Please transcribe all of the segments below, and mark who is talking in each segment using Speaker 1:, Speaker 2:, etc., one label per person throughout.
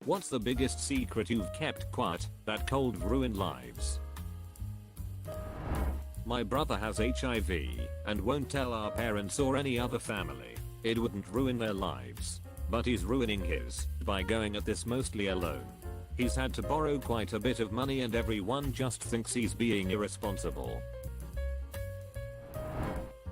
Speaker 1: What's the biggest secret you've kept quiet that cold ruined lives? My brother has HIV and won't tell our parents or any other family. It wouldn't ruin their lives, but he's ruining his by going at this mostly alone. He's had to borrow quite a bit of money and everyone just thinks he's being irresponsible.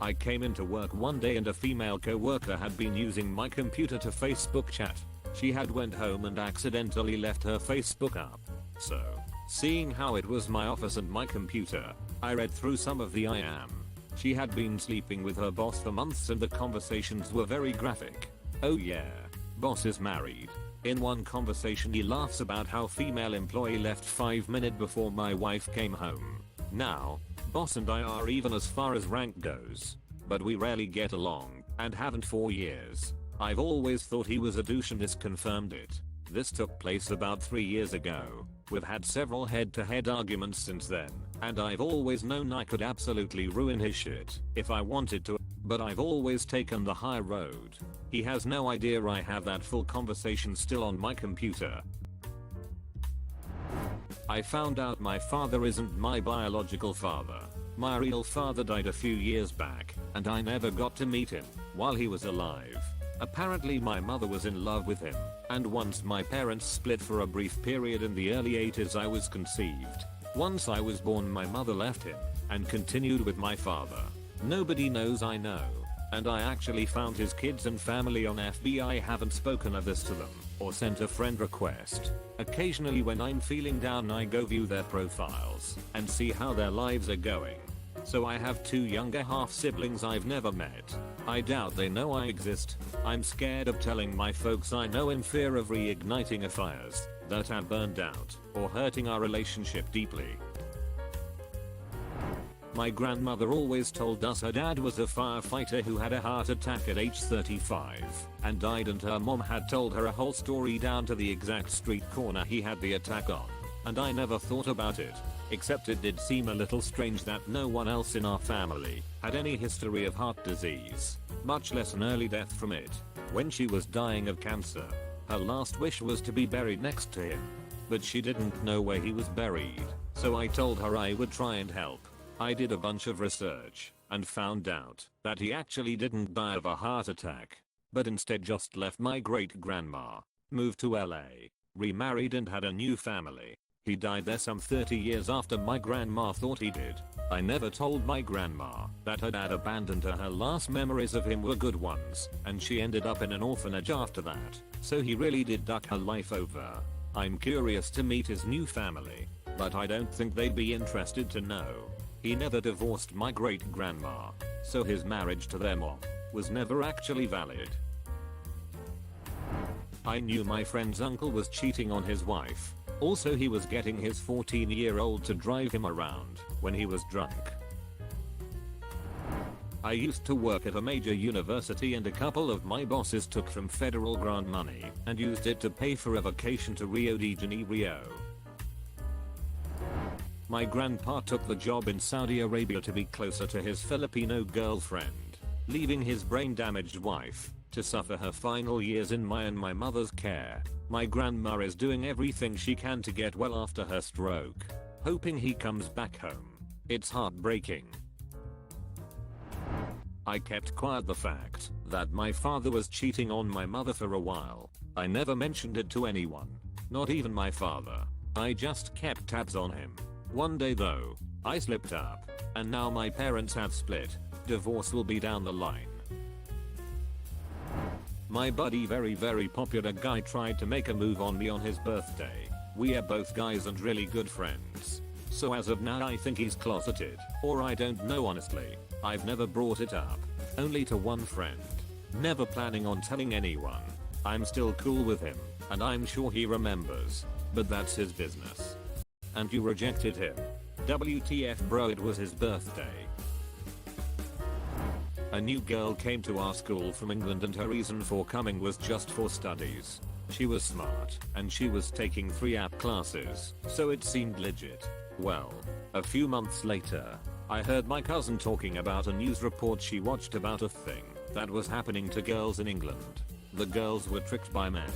Speaker 1: I came into work one day and a female co-worker had been using my computer to Facebook chat. She had went home and accidentally left her Facebook up. So, seeing how it was my office and my computer, I read through some of the IM. She had been sleeping with her boss for months and the conversations were very graphic. Oh yeah, boss is married. In one conversation he laughs about how female employee left 5 minutes before my wife came home. Now, boss and I are even as far as rank goes. But we rarely get along, and haven't for years. I've always thought he was a douche and this confirmed it. This took place about 3 years ago. We've had several head-to-head arguments since then, and I've always known I could absolutely ruin his shit if I wanted to, but I've always taken the high road. He has no idea I have that full conversation still on my computer. I found out my father isn't my biological father. My real father died a few years back, and I never got to meet him while he was alive. Apparently my mother was in love with him, and once my parents split for a brief period in the early 80s I was conceived. Once I was born my mother left him, and continued with my father. Nobody knows I know. And I actually found his kids and family on FB. I haven't spoken of this to them, or sent a friend request. Occasionally when I'm feeling down I go view their profiles, and see how their lives are going. So I have 2 younger half siblings I've never met. I doubt they know I exist. I'm scared of telling my folks I know in fear of reigniting a fires that have burned out, or hurting our relationship deeply. My grandmother always told us her dad was a firefighter who had a heart attack at age 35 and died, and her mom had told her a whole story down to the exact street corner he had the attack on. And I never thought about it, except it did seem a little strange that no one else in our family had any history of heart disease, much less an early death from it. When she was dying of cancer, her last wish was to be buried next to him. But she didn't know where he was buried, so I told her I would try and help. I did a bunch of research and found out that he actually didn't die of a heart attack, but instead just left my great grandma, moved to LA, remarried and had a new family. He died there some 30 years after my grandma thought he did. I never told my grandma that her dad abandoned her. Her last memories of him were good ones, and she ended up in an orphanage after that, so he really did duck her life over. I'm curious to meet his new family, but I don't think they'd be interested to know. He never divorced my great grandma, so his marriage to their mom was never actually valid. I knew my friend's uncle was cheating on his wife. Also he was getting his 14-year-old to drive him around when he was drunk. I used to work at a major university and a couple of my bosses took from federal grant money and used it to pay for a vacation to Rio de Janeiro. My grandpa took the job in Saudi Arabia to be closer to his Filipino girlfriend, leaving his brain-damaged wife to suffer her final years in my and my mother's care. My grandma is doing everything she can to get well after her stroke, hoping he comes back home. It's heartbreaking. I kept quiet the fact that my father was cheating on my mother for a while. I never mentioned it to anyone, not even my father. I just kept tabs on him. One day though, I slipped up, and now my parents have split. Divorce will be down the line. My buddy, very popular guy, tried to make a move on me on his birthday. We are both guys and really good friends. So as of now I think he's closeted, or I don't know honestly. I've never brought it up, only to one friend. Never planning on telling anyone. I'm still cool with him, and I'm sure he remembers, but that's his business. And you rejected him. WTF bro, it was his birthday. A new girl came to our school from England and her reason for coming was just for studies. She was smart, and she was taking 3 app classes, so it seemed legit. Well, a few months later, I heard my cousin talking about a news report she watched about a thing that was happening to girls in England. The girls were tricked by men.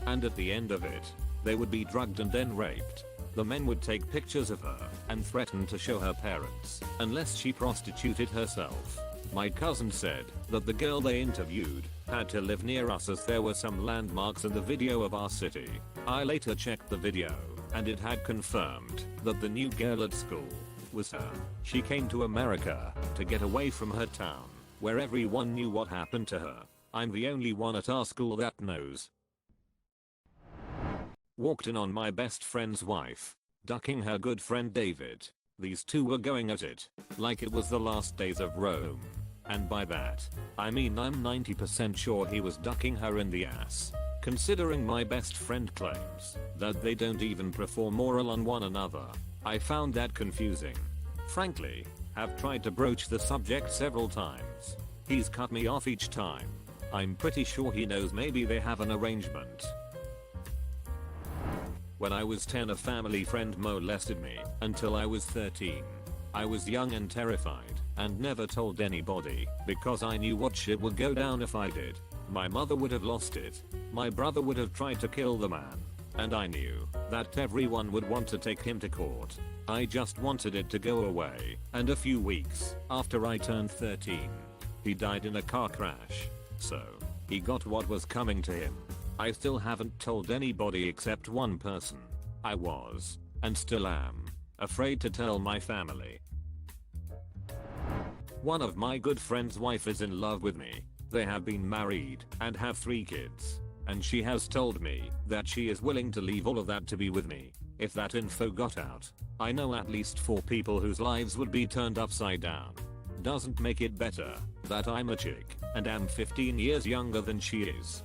Speaker 1: and at the end of it, they would be drugged and then raped. The men would take pictures of her and threaten to show her parents unless she prostituted herself. My cousin said that the girl they interviewed had to live near us as there were some landmarks in the video of our city. I later checked the video and it had confirmed that the new girl at school was her. She came to America to get away from her town where everyone knew what happened to her. I'm the only one at our school that knows. Walked in on my best friend's wife, ducking her good friend David. These two were going at it like it was the last days of Rome. And by that, I mean I'm 90% sure he was ducking her in the ass. Considering my best friend claims that they don't even perform oral on one another, I found that confusing. Frankly, have tried to broach the subject several times. He's cut me off each time. I'm pretty sure he knows maybe they have an arrangement. When I was 10, a family friend molested me until I was 13. I was young and terrified and never told anybody because I knew what shit would go down if I did. My mother would have lost it. My brother would have tried to kill the man. And I knew that everyone would want to take him to court. I just wanted it to go away. And a few weeks after I turned 13, he died in a car crash. So, he got what was coming to him. I still haven't told anybody except one person. I was, and still am, afraid to tell my family. One of my good friend's wife is in love with me. They have been married and have 3 kids. And she has told me that she is willing to leave all of that to be with me. If that info got out, I know at least 4 people whose lives would be turned upside down. Doesn't make it better that I'm a chick and am 15 years younger than she is.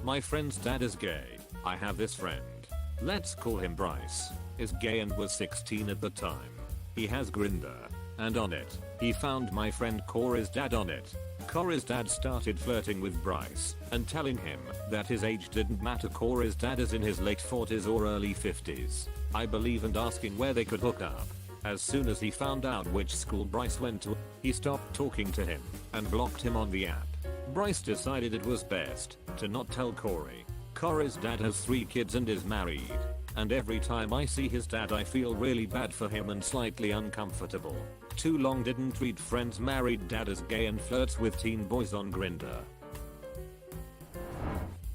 Speaker 1: My friend's dad is gay. I have this friend, let's call him Bryce, is gay and was 16 at the time. He has Grindr, and on it, he found my friend Corey's dad on it. Corey's dad started flirting with Bryce and telling him that his age didn't matter. Corey's dad is in his late 40s or early 50s, I believe, and asking where they could hook up. As soon as he found out which school Bryce went to, he stopped talking to him and blocked him on the app. Bryce decided it was best to not tell Corey. Corey's dad has 3 kids and is married, and every time I see his dad I feel really bad for him and slightly uncomfortable. Too long didn't read friend's married dad is gay and flirts with teen boys on Grindr.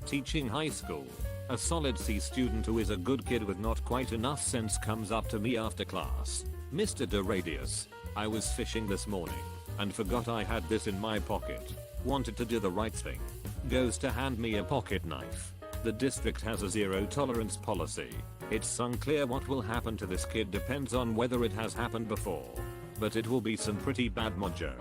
Speaker 1: Teaching high school. A solid C student who is a good kid with not quite enough sense comes up to me after class. Mr. DeRadius, I was fishing this morning and forgot I had this in my pocket. Wanted to do the right thing. Goes to hand me a pocket knife. The district has a zero tolerance policy. It's unclear what will happen to this kid, depends on whether it has happened before. But it will be some pretty bad mojo.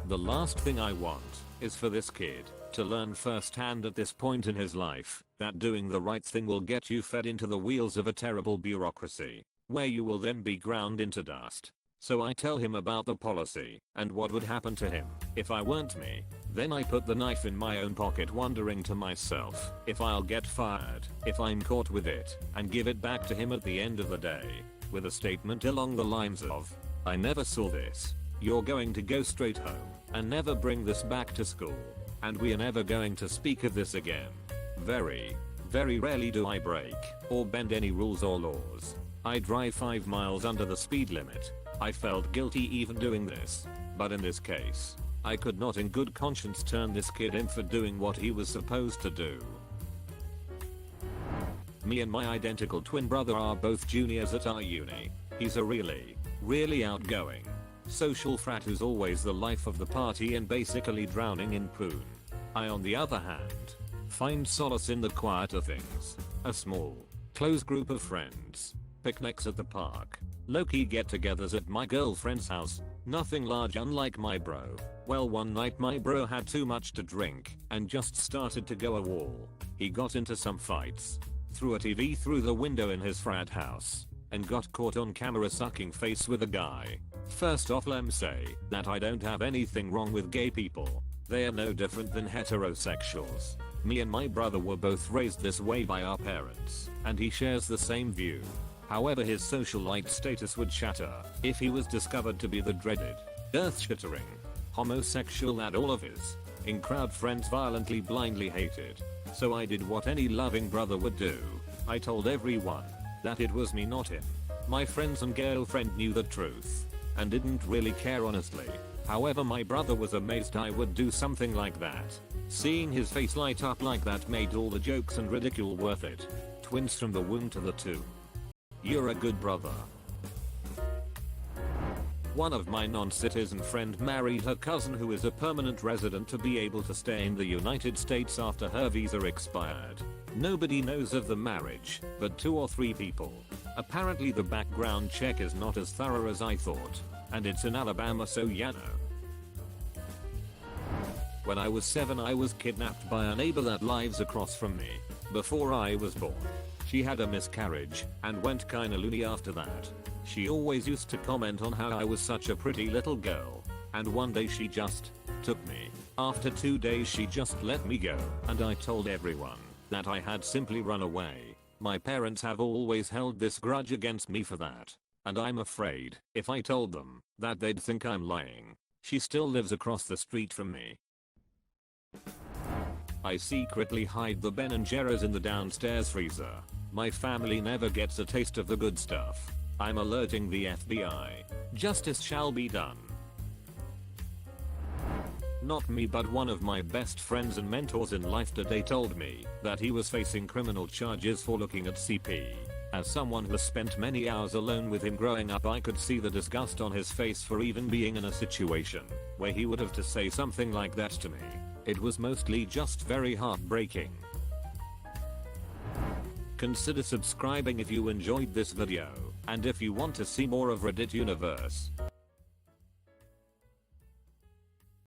Speaker 1: The last thing I want is for this kid to learn firsthand at this point in his life that doing the right thing will get you fed into the wheels of a terrible bureaucracy, where you will then be ground into dust. So I tell him about the policy and what would happen to him if I weren't me. Then I put the knife in my own pocket, wondering to myself if I'll get fired if I'm caught with it, and give it back to him at the end of the day with a statement along the lines of, "I never saw this. You're going to go straight home and never bring this back to school. And we are never going to speak of this again." Very, very rarely do I break or bend any rules or laws. I drive 5 miles under the speed limit. I felt guilty even doing this, but in this case, I could not in good conscience turn this kid in for doing what he was supposed to do. Me and my identical twin brother are both juniors at our uni. He's a really outgoing social frat who's always the life of the party and basically drowning in poon. I, on the other hand, find solace in the quieter things. A small, close group of friends, picnics at the park, low-key get-togethers at my girlfriend's house, nothing large unlike my bro. Well, one night my bro had too much to drink and just started to go AWOL. He got into some fights, threw a TV through the window in his frat house, and got caught on camera sucking face with a guy. First off, lemme say that I don't have anything wrong with gay people. They are no different than heterosexuals. Me and my brother were both raised this way by our parents, and he shares the same view. However, his socialite status would shatter if he was discovered to be the dreaded, earth-shattering homosexual that all of his in crowd friends violently blindly hated. So I did what any loving brother would do. I told everyone that it was me, not him. My friends and girlfriend knew the truth and didn't really care honestly. However, my brother was amazed I would do something like that. Seeing his face light up like that made all the jokes and ridicule worth it. Twins from the womb to the tomb. You're a good brother. One of my non-citizen friend married her cousin who is a permanent resident to be able to stay in the United States after her visa expired. Nobody knows of the marriage, but 2 or 3 people. Apparently the background check is not as thorough as I thought. And it's in Alabama, so ya know. When I was 7 I was kidnapped by a neighbor that lives across from me. Before I was born. She had a miscarriage and went kinda loony after that. She always used to comment on how I was such a pretty little girl. And one day she just took me. After 2 days she just let me go and I told everyone that I had simply run away. My parents have always held this grudge against me for that. And I'm afraid if I told them that they'd think I'm lying. She still lives across the street from me. I secretly hide the Ben & Jerry's in the downstairs freezer. My family never gets a taste of the good stuff. I'm alerting the FBI. Justice shall be done. Not me, but one of my best friends and mentors in life today told me that he was facing criminal charges for looking at CP. As someone who spent many hours alone with him growing up, I could see the disgust on his face for even being in a situation where he would have to say something like that to me. It was mostly just very heartbreaking. Consider subscribing if you enjoyed this video, and if you want to see more of Reddit Universe.